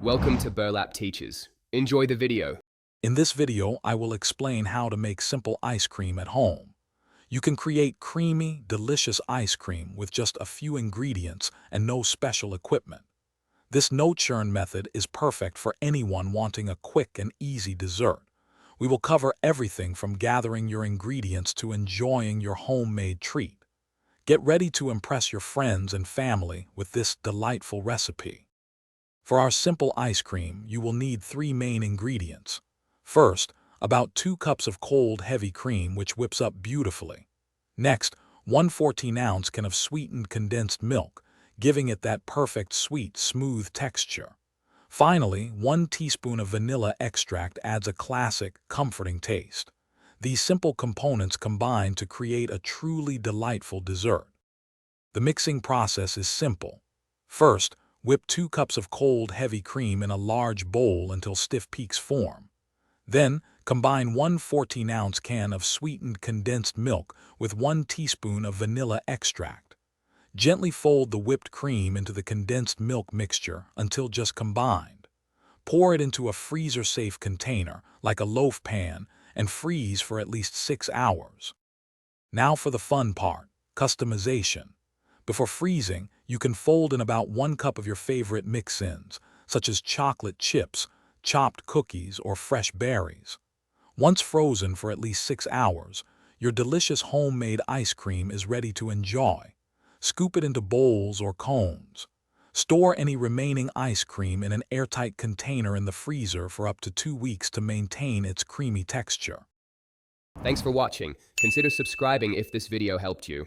Welcome to Burlap Teachers. Enjoy the video. In this video, I will explain how to make simple ice cream at home. You can create creamy, delicious ice cream with just a few ingredients and no special equipment. This no-churn method is perfect for anyone wanting a quick and easy dessert. We will cover everything from gathering your ingredients to enjoying your homemade treat. Get ready to impress your friends and family with this delightful recipe. For our simple ice cream, you will need 3 main ingredients. First, about 2 cups of cold, heavy cream which whips up beautifully. Next, 1 14-ounce can of sweetened condensed milk, giving it that perfect sweet, smooth texture. Finally, 1 teaspoon of vanilla extract adds a classic, comforting taste. These simple components combine to create a truly delightful dessert. The mixing process is simple. First, whip 2 cups of cold, heavy cream in a large bowl until stiff peaks form. Then, combine 1 14-ounce can of sweetened condensed milk with 1 teaspoon of vanilla extract. Gently fold the whipped cream into the condensed milk mixture until just combined. Pour it into a freezer-safe container, like a loaf pan, and freeze for at least 6 hours. Now for the fun part, customization. Before freezing, you can fold in about 1 cup of your favorite mix-ins, such as chocolate chips, chopped cookies, or fresh berries. Once frozen for at least 6 hours, your delicious homemade ice cream is ready to enjoy. Scoop it into bowls or cones. Store any remaining ice cream in an airtight container in the freezer for up to 2 weeks to maintain its creamy texture. Thanks for watching. Consider subscribing if this video helped you.